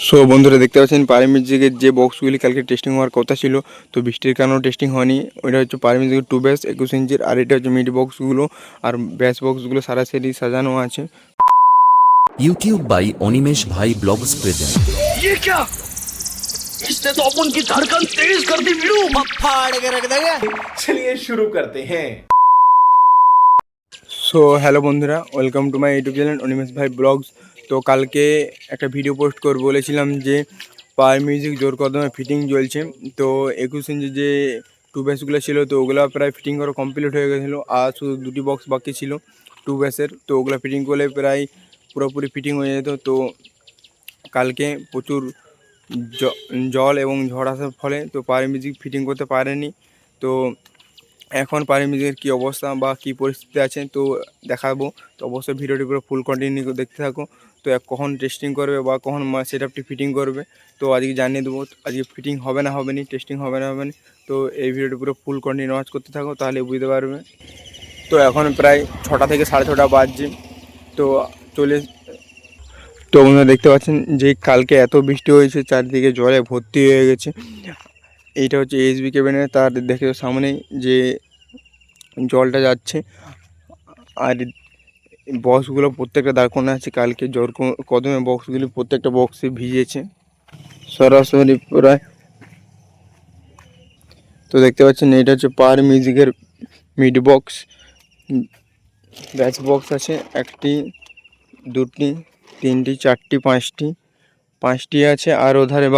So বন্ধুরা দেখতে পাচ্ছেন পারি মিউজিকের যে বক্সগুলি কালকে টেস্টিং হওয়ার কথা ছিল, তো বৃষ্টির কারণেও টেস্টিং হয়নি। ওইটা হচ্ছে পারি মিউজিকের 2 ব্যাস 21 ইঞ্চির, আর এটা হচ্ছে মিড বক্সগুলো আর ব্যাস বক্সগুলো সারাসারি সাজানো আছে। यूट्यूब बाई अनिमेश भाई ब्लॉग्स प्रेजेंट। ये क्या? इसने तो अपन की धड़कन तेज कर दी वीरू। फाड़ के रख देंगे। चलिए शुरू करते हैं। সো হ্যালো বন্ধুরা, welcome to my YouTube channel Animesh ভাই ব্লগস। তো কালকে একটা ভিডিও পোস্ট করবো বলেছিলাম যে পাওয়ার মিউজিক জোর কদমে ফিটিং চলছে। তো 21 ইঞ্চি যে 2 ব্যাসগুলো ছিল, তো ওগুলো প্রায় ফিটিং করা কমপ্লিট হয়ে গেছিলো, আর শুধু দুটি বক্স বাকি ছিল 2 ব্যাসের। তো ওগুলো ফিটিং করলে প্রায় পুরোপুরি ফিটিং হয়ে যেত। তো কালকে প্রচুর জল এবং ঝড় আসার ফলে তো পাওয়ার মিউজিক ফিটিং করতে পারেনি। তো এখন পারি মিউজিকের কী অবস্থা বা কী পরিস্থিতি আছে তো দেখাবো। তো অবশ্যই ভিডিওটি পুরো ফুল কন্টিনিউ দেখতে থাকো। তো কখন টেস্টিং করবে বা কখন সেট আপটি ফিটিং করবে তো আজকে জানিয়ে দেবো। আজকে ফিটিং হবে না হবে নি, টেস্টিং হবে না হবে নি, তো এই ভিডিওটি পুরো ফুল কন্টিনিউ ওয়াচ করতে থাকো, তাহলে বুঝতে পারবে। তো এখন প্রায় 6টা থেকে 6:30 বাজছে। তো চলে তো আপনারা দেখতে পাচ্ছেন যে কালকে এত বৃষ্টি হয়েছে, চারদিকে জলে ভর্তি হয়ে গেছে। এইটা হচ্ছে এসবি কেবিনের, তার দেখে সামনেই যে জলটা যাচ্ছে। আর বক্সগুলো প্রত্যেকটা দাঁড় আছে, কালকে জোর কদমে বক্সগুলি প্রত্যেকটা বক্সে ভিজেছে সরাসরি প্রায়। তো দেখতে পাচ্ছেন এটা হচ্ছে পাওয়ার মিউজিকের মিড বক্স। ব্যাস বক্স আছে 1টি 2টি 3টি 4টি 5টি আছে, আর ওধারে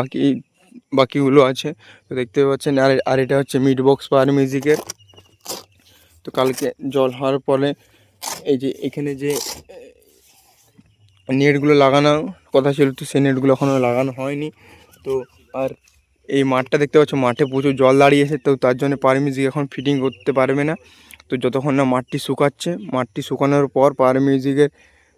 বাকিগুলো আছে। তো দেখতে পাচ্ছেন আর এটা হচ্ছে মিড বক্স পাওয়ার মিউজিকের। তো কালকে জল হওয়ার ফলে এই যে এখানে যে নেটগুলো লাগানোর কথা ছিল, তো সেই নেটগুলো এখনও লাগানো হয়নি। তো আর এই মাঠটা দেখতে পাচ্ছ, মাঠে প্রচুর জল দাঁড়িয়েছে, তো তার জন্য পাওয়ার মিউজিক এখন ফিটিং করতে পারবে না। তো যতক্ষণ না মাঠটি শুকাচ্ছে, মাঠটি শুকানোর পর পাওয়ার মিউজিকের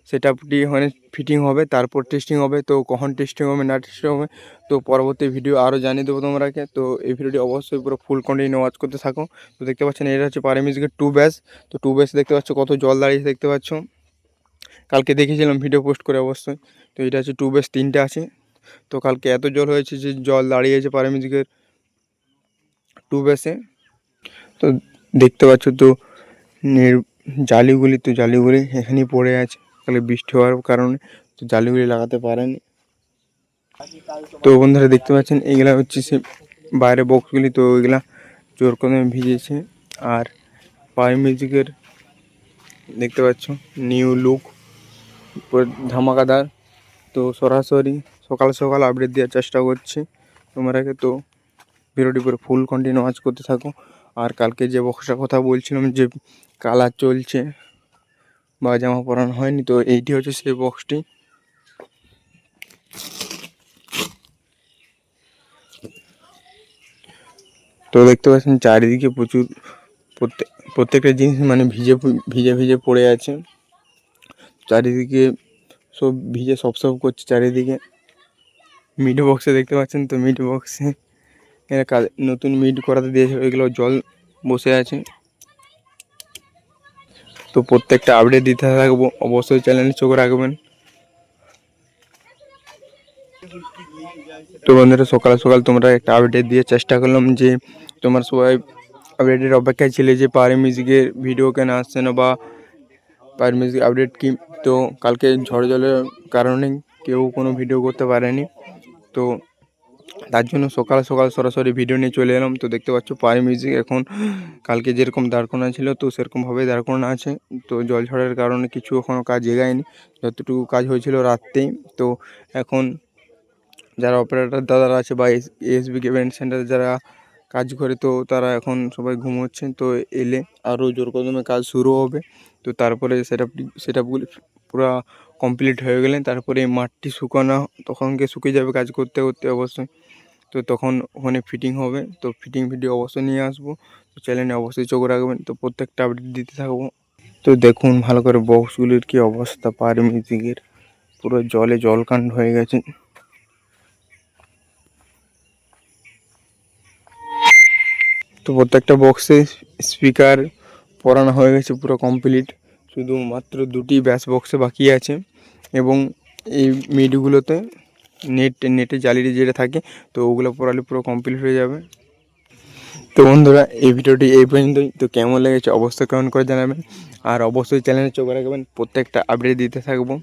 সেট আপটি ওখানে ফিটিং হবে, তারপর টেস্টিং হবে। তো কখন টেস্টিং হবে না টেস্টিং হবে তো পরবর্তী ভিডিও আরও জানিয়ে দেবো তোমাকে। তো এই ভিডিওটি অবশ্যই পুরো ফুল কন্টিনিউ ওয়াচ করতে থাকো। তো দেখতে পাচ্ছেন এটা হচ্ছে পাওয়ার মিউজিকের 2 ব্যাস। তো 2 ব্যাস দেখতে পাচ্ছ কত জল দাঁড়িয়েছে দেখতে পাচ্ছ, কালকে দেখেছিলাম ভিডিও পোস্ট করে অবশ্যই। তো এটা হচ্ছে 2 ব্যাস 3টে আছে। তো কালকে এত জল হয়েছে যে জল দাঁড়িয়েছে পাওয়ার মিউজিকের 2 ব্যাসে। তো দেখতে পাচ্ছ তো জালিগুলি এখানেই পড়ে আছে, কালকে বৃষ্টি হওয়ার কারণে তো জালিগুলি লাগাতে পারেনি। তো বন্ধুরা দেখতে পাচ্ছেন এগুলা হচ্ছে সে বাইরে বক্সগুলি, তো এগুলা জোর করে ভিজেছে। আর পাওয়ার মিউজিকের দেখতে পাচ্ছ নিউ লুক পুরো ধামাকাদার। তো সরাসরি সকাল সকাল আপডেট দেওয়ার চেষ্টা করছি তোমরাকে। তো ভিডিওটি পুরো ফুল কন্টিনিউ ওয়াচ করতে থাকো। আর কালকে যে বক্সটার কথা বলছিলাম যে কালার চলছে বা জামা পরানো হয়নি, তো এইটি হচ্ছে সেই বক্সটি। তো দেখতে পাচ্ছেন চারিদিকে প্রচুর প্রত্যেকটা জিনিস মানে ভিজে ভিজে ভিজে পড়ে আছে, চারিদিকে সব ভিজে সব করছে চারিদিকে। মিড বক্সে দেখতে পাচ্ছেন, তো মিড বক্সে এরা নতুন মিড করাতে দিয়েছে, ওইগুলো জল বসে আছে। তো প্রত্যেকটা আপডেট দিতে থাকবো, অবশ্যই চ্যানেলে চোখ রাখবেন। তো বন্ধুরা সকাল সকাল তোমরা একটা আপডেট দিয়ে চেষ্টা করলাম যে তোমরা সবাই আপডেটের অপেক্ষায় ছিলে যে পাওয়ার মিউজিকের ভিডিও কেন আসছে না বা পাওয়ার মিউজিক আপডেট কি। তো কালকে ঝড় জলের কারণে কেউ কোনো ভিডিও করতে পারেনি, তো তার জন্য সকাল সকাল সরাসরি ভিডিও নিয়ে চলে এলাম। তো দেখতে পাচ্ছ পাওয়ার মিউজিক এখন কালকে যেরকম দাঁড় ছিল তো সেরকমভাবেই দাঁড় আছে। তো জল ঝড়ের কারণে কিছু এখনও কাজ এগায়নি, যতটুকু কাজ হয়েছিল রাত্রেই। তো এখন যারা অপারেটর দাদারা আছে বা এসবি ইভেন্ট সেন্টারে যারা কাজ করে, তো তারা এখন সবাই ঘুমোচ্ছেন। তো এলে আরও জোর কদমে কাজ শুরু হবে। তো তারপরে সেট আপগুলি পুরো কমপ্লিট হয়ে গেলে তারপরে এই মাঠটি শুকানো তখনকে শুকিয়ে যাবে কাজ করতে করতে অবশ্যই। তো তখন ওখানে ফিটিং হবে, তো ফিটিং ভিডিও অবশ্যই নিয়ে আসবো। তো চ্যানেলে অবশ্যই চোখ রাখবেন, তো প্রত্যেকটা আপডেট দিতে থাকবো। তো দেখুন ভালো করে বক্সগুলির কী অবস্থা, পাওয়ার মিউজিকের পুরো জলে জলকাণ্ড হয়ে গেছে। তো প্রত্যেকটা বক্সে স্পিকার পরানো হয়ে গেছে পুরো কমপ্লিট, শুধুমাত্র 2টি ব্যাস বক্সে বাকি আছে। এবং এই মিডগুলোতে নেটে জালিটি যেটা থাকে, তো ওগুলো পড়ালে পুরো কমপ্লিট হয়ে যাবে। তো বন্ধুরা এই ভিডিওটি এই পর্যন্তই। তো কেমন লেগেছে অবশ্যই কমেন্ট করে জানাবেন, আর অবশ্যই চ্যানেলে চোখ রাখবেন, প্রত্যেকটা আপডেট দিতে থাকবো।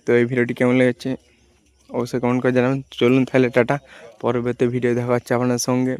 তো এই ভিডিওটি কেমন লেগেছে অবশ্যই কমেন্ট করে জানাবেন। চলুন তাহলে টাটা, পরবর্তী ভিডিও দেখা হচ্ছে আপনার সঙ্গে।